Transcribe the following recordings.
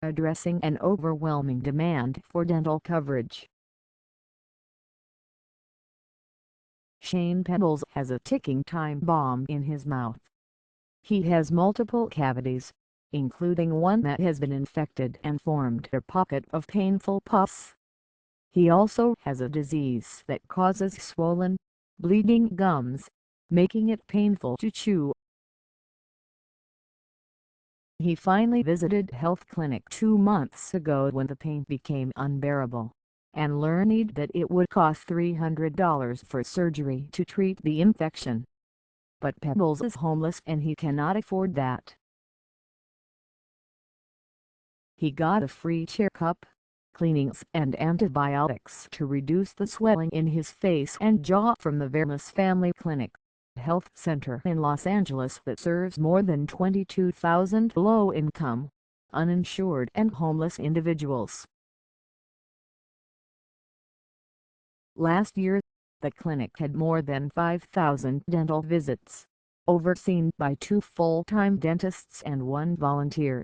addressing an overwhelming demand for dental coverage. Shane Pebbles has a ticking time bomb in his mouth. He has multiple cavities, including one that has been infected and formed a pocket of painful pus. He also has a disease that causes swollen, bleeding gums, making it painful to chew. He finally visited a health clinic 2 months ago when the pain became unbearable, and learned that it would cost $300 for surgery to treat the infection. But Pebbles is homeless and he cannot afford that. He got a free checkup, cleanings and antibiotics to reduce the swelling in his face and jaw from the Vermis Family Clinic, a health center in Los Angeles that serves more than 22,000 low-income, uninsured and homeless individuals. Last year, the clinic had more than 5,000 dental visits, overseen by 2 full-time dentists and 1 volunteer.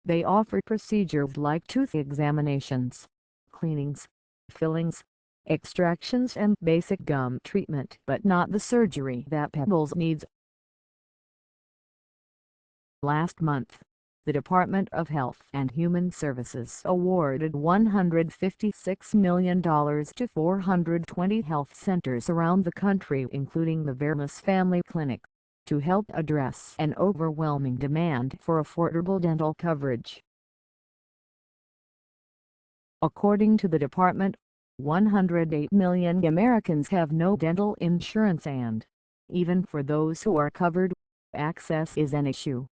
They offer procedures like tooth examinations, cleanings, fillings, extractions and basic gum treatment, but not the surgery that Pebbles needs. Last month, the Department of Health and Human Services awarded $156 million to 420 health centers around the country, including the Vermis Family Clinic, to help address an overwhelming demand for affordable dental coverage. According to the department, 108 million Americans have no dental insurance and, even for those who are covered, access is an issue.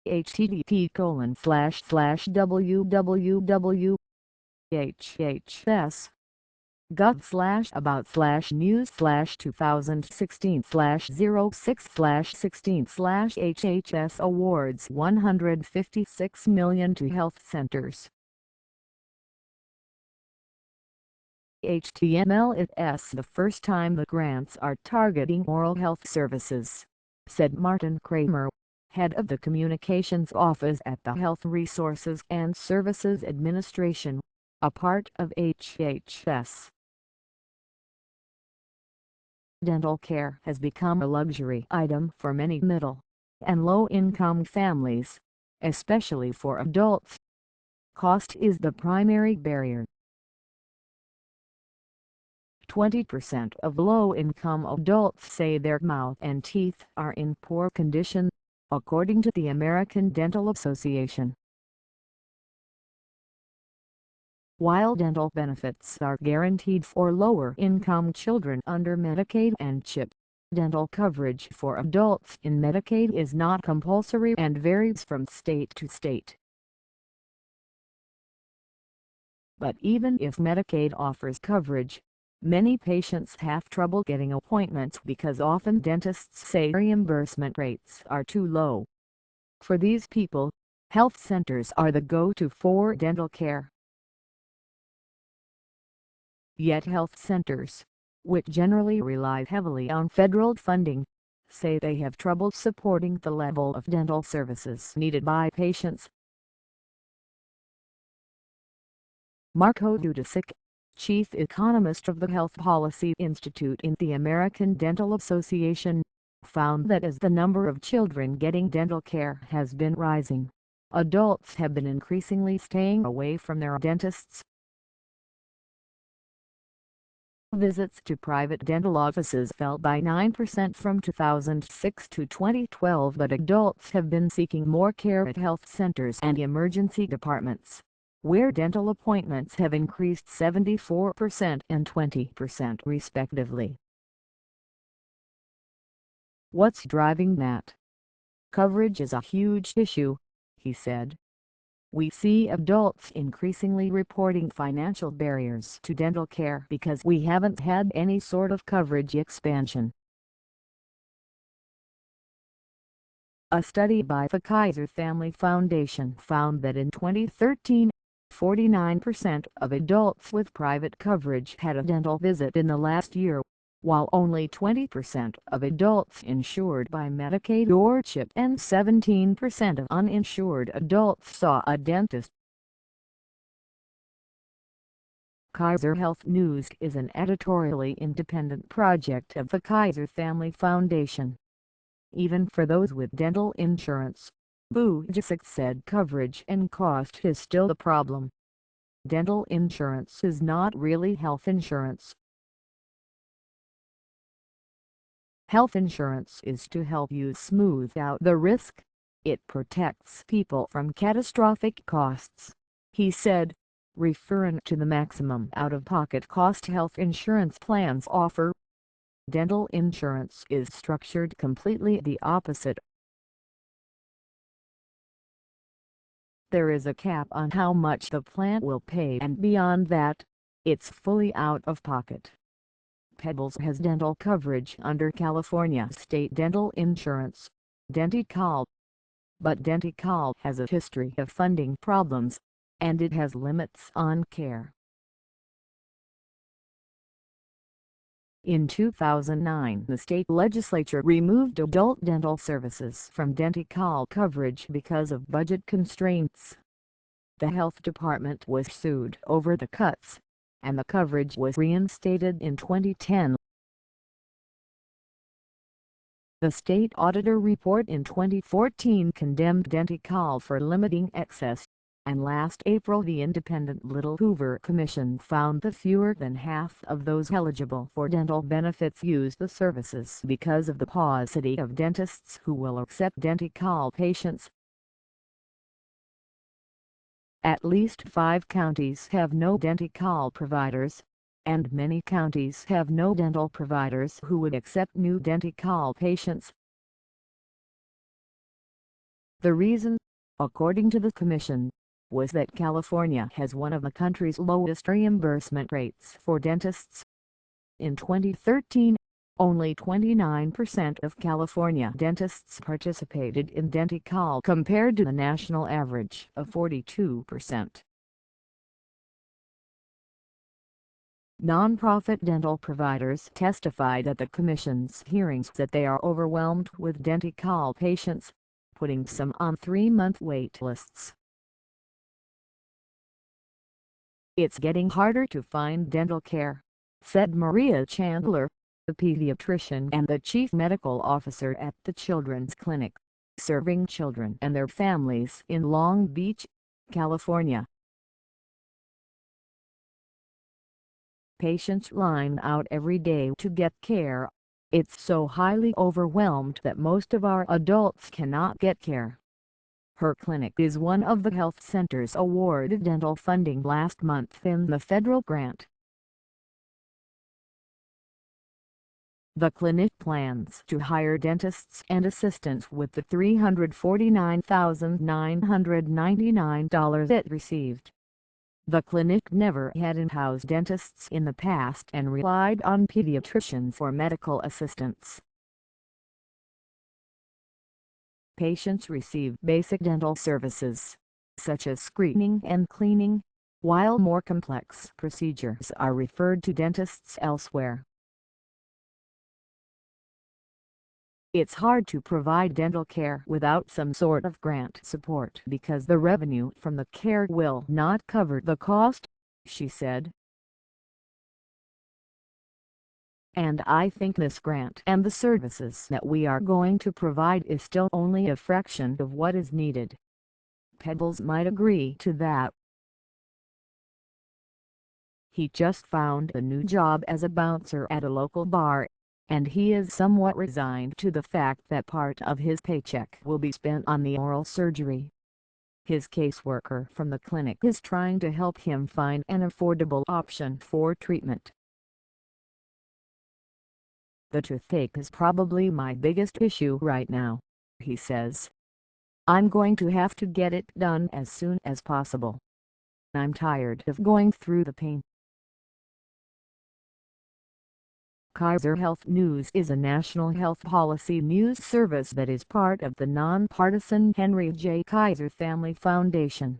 http://www.hhs.gov/about/news/2016/06/16/HHS awards $156 million to health centers. HTML is the first time the grants are targeting oral health services, said Martin Kramer, head of the communications office at the Health Resources and Services Administration, a part of HHS. Dental care has become a luxury item for many middle and low-income families, especially for adults. Cost is the primary barrier. 20% of low-income adults say their mouth and teeth are in poor condition, according to the American Dental Association. While dental benefits are guaranteed for lower-income children under Medicaid and CHIP, dental coverage for adults in Medicaid is not compulsory and varies from state to state. But even if Medicaid offers coverage, many patients have trouble getting appointments because often dentists say reimbursement rates are too low. For these people, health centers are the go-to for dental care. Yet health centers, which generally rely heavily on federal funding, say they have trouble supporting the level of dental services needed by patients. Marco Dudasik, chief economist of the Health Policy Institute in the American Dental Association, found that as the number of children getting dental care has been rising, adults have been increasingly staying away from their dentists. Visits to private dental offices fell by 9% from 2006 to 2012, but adults have been seeking more care at health centers and emergency departments, where dental appointments have increased 74% and 20% respectively. What's driving that? Coverage is a huge issue, he said. We see adults increasingly reporting financial barriers to dental care because we haven't had any sort of coverage expansion. A study by the Kaiser Family Foundation found that in 2013, 49% of adults with private coverage had a dental visit in the last year, while only 20% of adults insured by Medicaid or CHIP and 17% of uninsured adults saw a dentist. Kaiser Health News is an editorially independent project of the Kaiser Family Foundation. Even for those with dental insurance, Bujicic said coverage and cost is still the problem. Dental insurance is not really health insurance. Health insurance is to help you smooth out the risk. It protects people from catastrophic costs, he said, referring to the maximum out-of-pocket cost health insurance plans offer. Dental insurance is structured completely the opposite. There is a cap on how much the plan will pay, and beyond that, it's fully out of pocket. Pebbles has dental coverage under California state dental insurance, denti-cal. But denti-cal has a history of funding problems, and it has limits on care. In 2009, the state legislature removed adult dental services from denti-cal coverage because of budget constraints. The health department was sued over the cuts, and the coverage was reinstated in 2010. The state auditor report in 2014 condemned denti-cal for limiting excess, and last April the independent Little Hoover Commission found that fewer than half of those eligible for dental benefits use the services because of the paucity of dentists who will accept denti-cal patients. At least 5 counties have no denti-cal providers, and many counties have no dental providers who would accept new denti-cal patients. The reason, according to the Commission, was that California has one of the country's lowest reimbursement rates for dentists. In 2013, only 29% of California dentists participated in denti-cal compared to the national average of 42%. Nonprofit dental providers testified at the Commission's hearings that they are overwhelmed with denti-cal patients, putting some on 3-month wait lists. It's getting harder to find dental care, said Maria Chandler, the pediatrician and the chief medical officer at the Children's Clinic, serving children and their families in Long Beach, California. Patients line out every day to get care. It's so highly overwhelmed that most of our adults cannot get care. Her clinic is one of the health centers awarded dental funding last month in the federal grant. The clinic plans to hire dentists and assistants with the $349,999 it received. The clinic never had in-house dentists in the past and relied on pediatricians for medical assistance. Patients receive basic dental services, such as screening and cleaning, while more complex procedures are referred to dentists elsewhere. It's hard to provide dental care without some sort of grant support because the revenue from the care will not cover the cost, she said. And I think this grant and the services that we are going to provide is still only a fraction of what is needed. Pebbles might agree to that. He just found a new job as a bouncer at a local bar, and he is somewhat resigned to the fact that part of his paycheck will be spent on the oral surgery. His caseworker from the clinic is trying to help him find an affordable option for treatment. The toothache is probably my biggest issue right now, he says. I'm going to have to get it done as soon as possible. I'm tired of going through the pain. Kaiser Health News is a national health policy news service that is part of the nonpartisan Henry J. Kaiser Family Foundation.